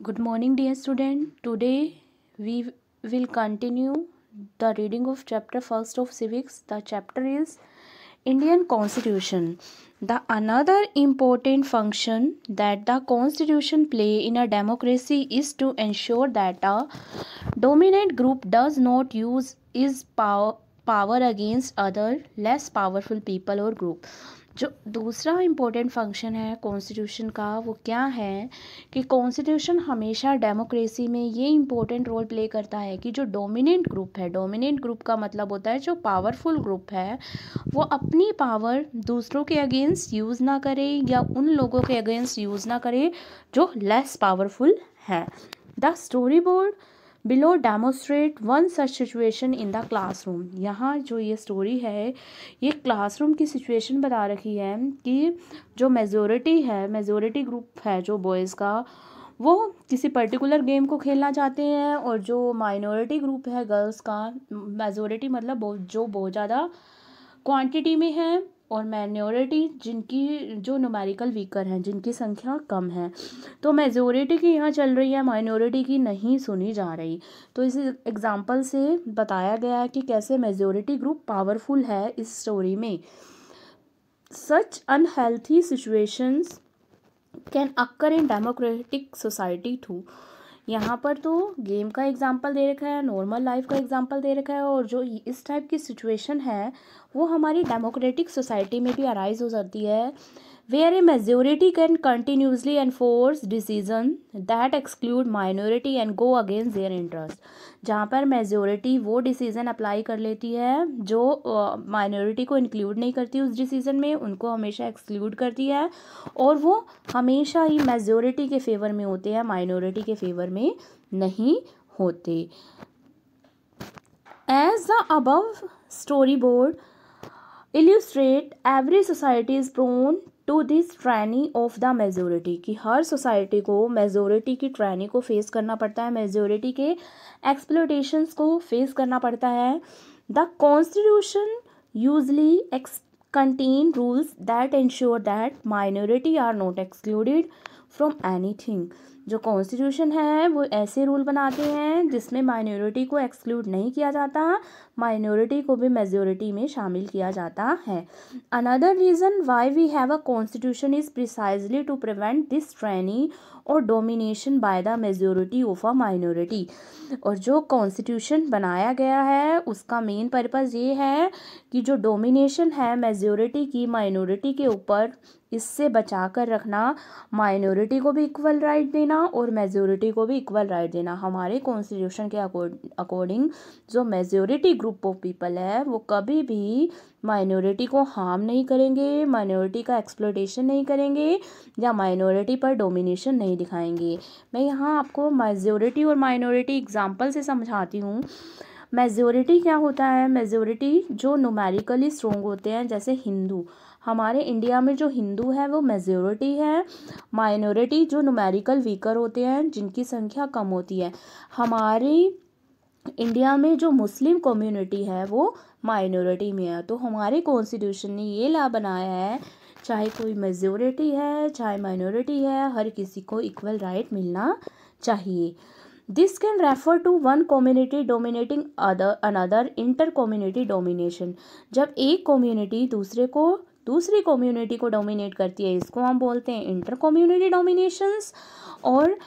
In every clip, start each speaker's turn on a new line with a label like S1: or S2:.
S1: Good morning, dear student. Today we will continue the reading of chapter first of civics. The chapter is Indian Constitution. The another important function that the Constitution play in a democracy is to ensure that a dominant group does not use its power against other less powerful people or group. जो दूसरा important function है constitution का वो क्या है कि constitution हमेशा democracy में ये इम्पोर्टेंट रोल प्ले करता है कि जो डोमिनेंट ग्रुप है, डोमिनेंट ग्रुप का मतलब होता है जो पावरफुल ग्रुप है, वो अपनी पावर दूसरों के अगेंस्ट यूज़ ना करे या उन लोगों के अगेंस्ट यूज़ ना करे जो लेस पावरफुल है. The story board below demonstrate one such situation in the classroom. यहाँ जो ये स्टोरी है ये क्लासरूम की सिचुएशन बता रखी है कि जो मेजोरिटी है, मेजोरिटी ग्रुप है जो बॉयज़ का, वो किसी पर्टिकुलर गेम को खेलना चाहते हैं और जो माइनॉरिटी ग्रुप है गर्ल्स का, मेजोरिटी मतलब जो बहुत ज़्यादा क्वांटिटी में है और माइनॉरिटी जिनकी जो न्यूमेरिकल वीकर हैं, जिनकी संख्या कम है. तो मेजोरिटी की यहाँ चल रही है, माइनॉरिटी की नहीं सुनी जा रही. तो इस एग्जांपल से बताया गया है कि कैसे मेजोरिटी ग्रुप पावरफुल है इस स्टोरी में. Such unhealthy situations can occur in democratic society too. यहाँ पर तो गेम का एग्जाम्पल दे रखा है, नॉर्मल लाइफ का एग्जाम्पल दे रखा है, और जो इस टाइप की सिचुएशन है वो हमारी डेमोक्रेटिक सोसाइटी में भी अराइज हो जाती है. Where a majority can continuously enforce decision that exclude minority and go against their interest. जहाँ पर मेजोरिटी वो डिसीज़न अप्लाई कर लेती है जो माइनॉरिटी को इंक्लूड नहीं करती उस डिसीज़न में, उनको हमेशा एक्सक्लूड करती है और वो हमेशा ही मेजोरिटी के फेवर में होते हैं, माइनॉरिटी के फेवर में नहीं होते. As the above story board illustrate every society is prone to this tyranny of the majority. कि हर सोसाइटी को मेजोरिटी की ट्रायनी को फेस करना पड़ता है, मेजोरिटी के एक्सप्लोटेशंस को फेस करना पड़ता है. The constitution usually contain rules that ensure that minority are not excluded from anything. जो कॉन्स्टिट्यूशन है वो ऐसे रूल बनाते हैं जिसमें माइनॉरिटी को एक्सक्लूड नहीं किया जाता, माइनॉरिटी को भी मेजोरिटी में शामिल किया जाता है. Another reason why we have a constitution is precisely to prevent this tyranny or domination by the majority of a minority. और जो कॉन्स्टिट्यूशन बनाया गया है उसका मेन पर्पज़ ये है कि जो डोमिनेशन है मेजोरिटी की माइनॉरिटी के ऊपर, इससे बचा कर रखना, माइनॉरिटी को भी इक्वल राइट देना और मेजोरिटी को भी इक्वल राइट देना. हमारे कॉन्स्टिट्यूशन के अकॉर्डिंग जो मेजोरिटी ग्रुप ऑफ पीपल है वो कभी भी माइनॉरिटी को हार्म नहीं करेंगे, माइनॉरिटी का एक्सप्लोटेशन नहीं करेंगे या माइनॉरिटी पर डोमिनेशन नहीं दिखाएंगे. मैं यहाँ आपको मेजोरिटी और माइनॉरिटी एग्जांपल से समझाती हूँ. मेजोरिटी क्या होता है? मेजोरिटी जो न्यूमेरिकली स्ट्रॉन्ग होते हैं, जैसे हिंदू, हमारे इंडिया में जो हिंदू है वो मेजोरिटी है. माइनॉरिटी जो न्यूमेरिकल वीकर होते हैं, जिनकी संख्या कम होती है. हमारी इंडिया में जो मुस्लिम कम्युनिटी है वो माइनॉरिटी में है. तो हमारे कॉन्स्टिट्यूशन ने ये ला बनाया है, चाहे कोई मेजोरिटी है चाहे माइनॉरिटी है, हर किसी को इक्वल राइट मिलना चाहिए. This can refer to one community dominating another, inter community domination. जब एक कम्युनिटी दूसरी कम्युनिटी को डोमिनेट करती है, इसको हम बोलते हैं इंटर कम्युनिटी डोमिनेशंस. और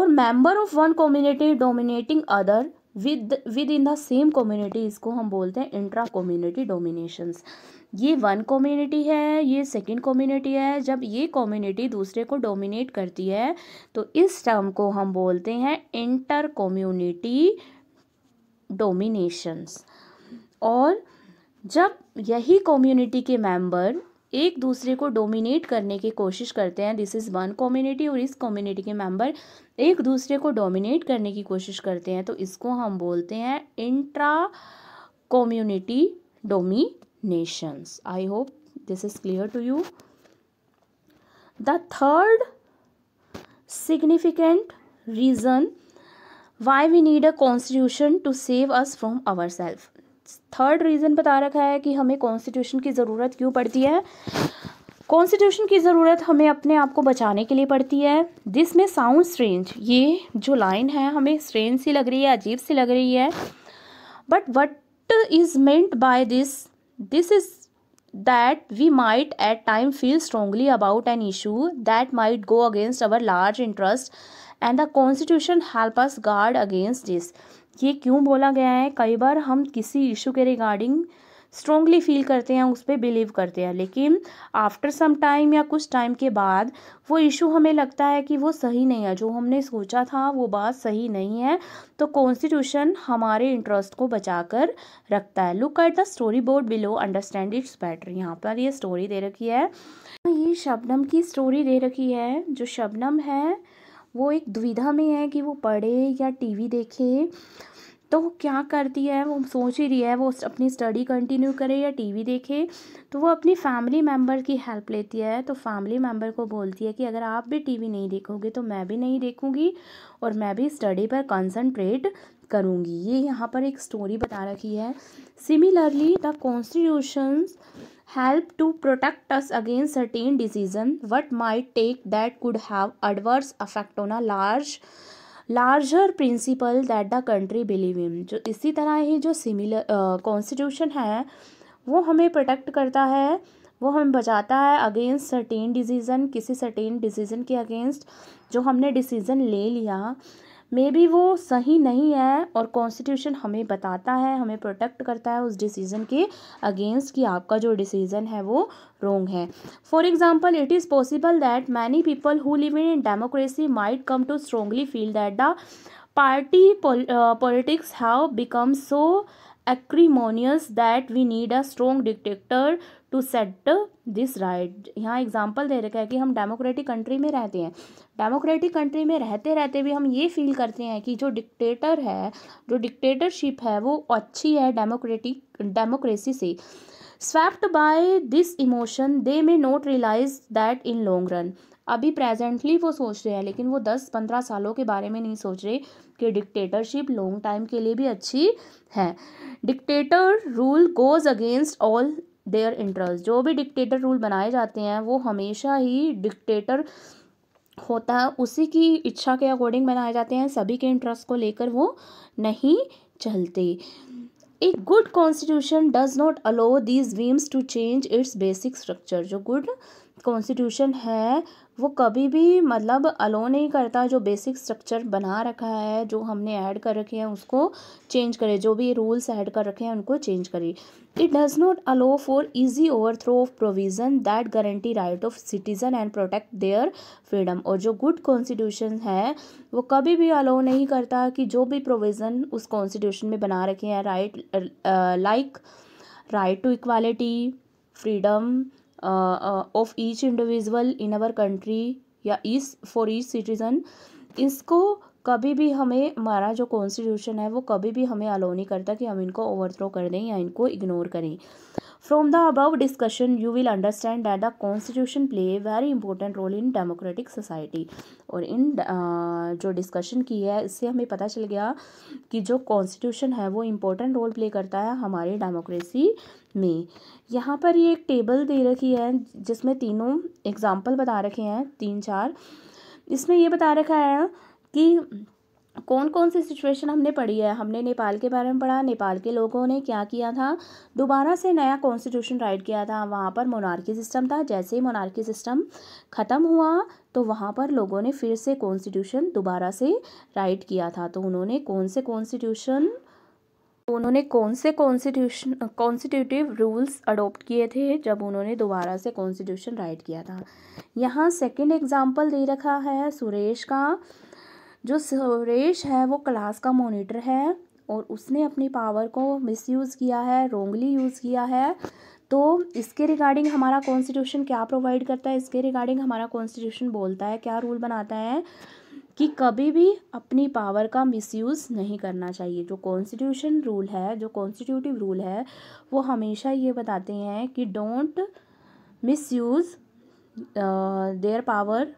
S1: member of one community dominating other within the same community, इसको हम बोलते हैं इंट्रा कम्युनिटी डोमिनेशंस. ये वन कम्युनिटी है, ये सेकंड कम्युनिटी है. जब ये कम्युनिटी दूसरे को डोमिनेट करती है तो इस टर्म को हम बोलते हैं इंटर कम्युनिटी डोमिनेशंस. और जब यही कम्युनिटी के मेंबर एक दूसरे को डोमिनेट करने की कोशिश करते हैं, दिस इज़ वन कम्युनिटी, और इस कम्युनिटी के मेंबर एक दूसरे को डोमिनेट करने की कोशिश करते हैं, तो इसको हम बोलते हैं intra community dominations. I hope this is clear to you. The third significant reason why we need a constitution to save us from ourselves. Third reason बता रखा है कि हमें कॉन्स्टिट्यूशन की ज़रूरत क्यों पड़ती है. कॉन्स्टिट्यूशन की ज़रूरत हमें अपने आप को बचाने के लिए पड़ती है। दिस में साउंड स्ट्रेंज, ये जो लाइन है हमें स्ट्रेंज सी लग रही है, अजीब सी लग रही है, but what is meant by this is that we might at time feel strongly about an issue that might go against our large interest and the constitution help us guard against this। ये क्यों बोला गया है? कई बार हम किसी issue के regarding strongly feel करते हैं, उस पर बिलीव करते हैं, लेकिन आफ्टर सम टाइम या कुछ टाइम के बाद वो इशू हमें लगता है कि वो सही नहीं है, जो हमने सोचा था वो बात सही नहीं है, तो कॉन्स्टिट्यूशन हमारे इंटरेस्ट को बचाकर रखता है। Look at the story board below, understand it's better. यहाँ पर ये स्टोरी दे रखी है, ये शबनम की स्टोरी दे रखी है। जो शबनम है वो एक दुविधा में है कि वो पढ़े या टीवी देखे, तो वो क्या करती है, वो सोच ही रही है वो अपनी स्टडी कंटिन्यू करे या टीवी देखे। तो वो अपनी फैमिली मेम्बर की हेल्प लेती है, तो फैमिली मेम्बर को बोलती है कि अगर आप भी टीवी नहीं देखोगे तो मैं भी नहीं देखूंगी और मैं भी स्टडी पर कंसंट्रेट करूंगी। ये यहाँ पर एक स्टोरी बता रखी है। Similarly the constitutions help to protect us against certain decision what might take that could have adverse effect on a larger principle that the country believe in। जो इसी तरह ही जो सिमिलर कॉन्स्टिट्यूशन है वो हमें प्रोटेक्ट करता है, वो हमें बचाता है अगेंस्ट सर्टेन डिसीज़न, किसी सर्टेन डिसीज़न के अगेंस्ट जो हमने डिसीज़न ले लिया, मे बी वो सही नहीं है, और कॉन्स्टिट्यूशन हमें बताता है, हमें प्रोटेक्ट करता है उस डिसीज़न के अगेंस्ट कि आपका जो डिसीज़न है वो रॉन्ग है। For example, it is possible that many people who live in democracy might come to strongly feel that the party politics have become so acrimonious that we need a strong dictator to set this right। यहाँ example दे रखा है कि हम democratic country में रहते हैं, democratic country में रहते रहते भी हम ये फील करते हैं कि जो डिक्टेटर है, जो डिक्टेटरशिप है वो अच्छी है डेमोक्रेसी से। Swept by this emotion they may not realise that in long run. अभी प्रेजेंटली वो सोच रहे हैं, लेकिन वो 10-15 सालों के बारे में नहीं सोच रहे कि डिक्टेटरशिप लॉन्ग टाइम के लिए भी अच्छी है। Dictator rule goes against all their interest. जो भी डिक्टेटर रूल बनाए जाते हैं वो हमेशा ही डिक्टेटर होता है, उसी की इच्छा के अकॉर्डिंग बनाए जाते हैं, सभी के इंटरेस्ट को लेकर वो नहीं चलते। A good constitution does not allow these whims to change its basic structure. जो गुड कॉन्स्टिट्यूशन है वो कभी भी मतलब अलो नहीं करता, जो बेसिक स्ट्रक्चर बना रखा है, जो हमने ऐड कर रखे हैं उसको चेंज करे, जो भी रूल्स ऐड कर रखे हैं उनको चेंज करे। It does not allow for easy overthrow of provision that guarantee right of citizen and protect their freedom. और जो गुड कॉन्स्टिट्यूशन है वो कभी भी अलो नहीं करता कि जो भी प्रोविज़न उस कॉन्स्टिट्यूशन में बना रखे हैं, like right to equality, freedom of each individual in our country या फॉर ईच सिटीज़न, इसको कभी भी हमें, हमारा जो कॉन्स्टिट्यूशन है वो कभी भी हमें अलाउ नहीं करता कि हम इनको ओवरथ्रो कर दें या इनको इग्नोर करें। From the above discussion you will understand that the constitution play a very important role in democratic society. और इन जो डिस्कशन की है इससे हमें पता चल गया कि जो कॉन्स्टिट्यूशन है वो इम्पोर्टेंट रोल प्ले करता है हमारी डेमोक्रेसी में। यहाँ पर ये एक टेबल दे रखी है जिसमें तीनों एग्जाम्पल बता रखे हैं, 3-4। इसमें ये बता रखा है कि कौन कौन सी सिचुएशन हमने पढ़ी है। हमने नेपाल के बारे में पढ़ा, नेपाल के लोगों ने क्या किया था, दोबारा से नया कॉन्स्टिट्यूशन राइट किया था। वहाँ पर मोनार्की सिस्टम था, जैसे ही मोनार्की सिस्टम ख़त्म हुआ तो वहाँ पर लोगों ने फिर से कॉन्स्टिट्यूशन दोबारा से राइट किया था। तो उन्होंने कौन से कॉन्स्टिट्यूटिव रूल्स अडोप्ट किए थे जब उन्होंने दोबारा से कॉन्स्टिट्यूशन राइट किया था। यहाँ सेकंड एग्जांपल दे रखा है सुरेश का। जो सुरेश है वो क्लास का मॉनिटर है और उसने अपनी पावर को मिसयूज़ किया है, रॉन्गली यूज़ किया है। तो इसके रिगार्डिंग हमारा कॉन्स्टिट्यूशन क्या प्रोवाइड करता है, इसके रिगार्डिंग हमारा कॉन्स्टिट्यूशन बोलता है, क्या रूल बनाता है कि कभी भी अपनी पावर का मिसयूज़ नहीं करना चाहिए। जो कॉन्स्टिट्यूशन रूल है, जो कॉन्स्टिट्यूटिव रूल है वो हमेशा ये बताते हैं कि डोंट मिसयूज़ देयर पावर,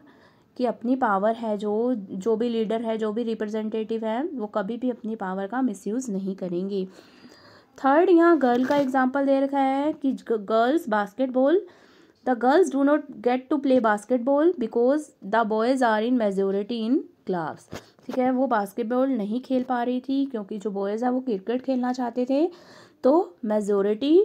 S1: कि अपनी पावर है, जो भी लीडर है, जो भी रिप्रेजेंटेटिव है, वो कभी भी अपनी पावर का मिसयूज़ नहीं करेंगे। थर्ड, यहाँ गर्ल का एग्जांपल दे रखा है कि girls the girls do not get to play basketball because the boys are in majority in class. ठीक है, वो बास्केटबॉल नहीं खेल पा रही थी क्योंकि जो बॉयज़ है वो क्रिकेट खेलना चाहते थे। तो मेजोरिटी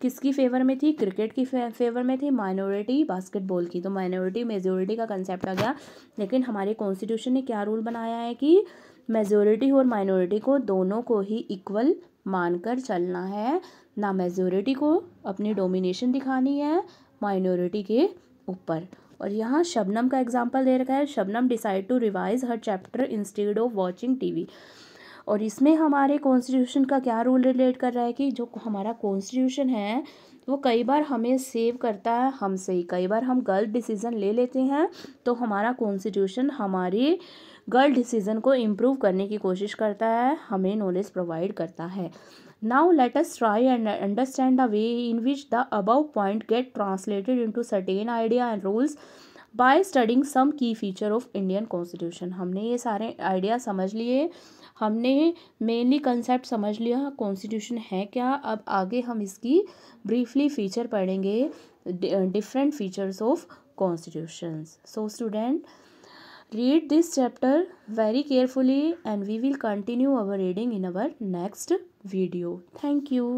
S1: किसकी फेवर में थी? क्रिकेट की फेवर में थी, माइनॉरिटी बास्केटबॉल की। तो माइनॉरिटी मेजोरिटी का कंसेप्ट आ गया। लेकिन हमारे कॉन्स्टिट्यूशन ने क्या रूल बनाया है कि मेजोरिटी और माइनॉरिटी को दोनों को ही इक्वल मानकर चलना है, ना मेजोरिटी को अपनी डोमिनेशन दिखानी है माइनॉरिटी के ऊपर। और यहाँ शबनम का एग्जाम्पल दे रखा है, Shabnam decide to revise her chapter instead of watching TV. और इसमें हमारे कॉन्स्टिट्यूशन का क्या रूल रिलेट कर रहा है कि जो हमारा कॉन्स्टिट्यूशन है वो कई बार हमें सेव करता है हमसे ही। कई बार हम गलत डिसीज़न ले लेते हैं तो हमारा कॉन्स्टिट्यूशन हमारी गलत डिसीज़न को इम्प्रूव करने की कोशिश करता है, हमें नॉलेज प्रोवाइड करता है। Now let us try and understand the way in which the above point get translated into certain idea and rules by studying some key feature of Indian constitution. हमने ये सारे आइडिया समझ लिए, हमने mainly concept समझ लिया constitution है क्या। अब आगे हम इसकी ब्रीफली फीचर पढ़ेंगे, different features of constitutions. So student, read this chapter very carefully and we will continue our reading in our next video. Thank you.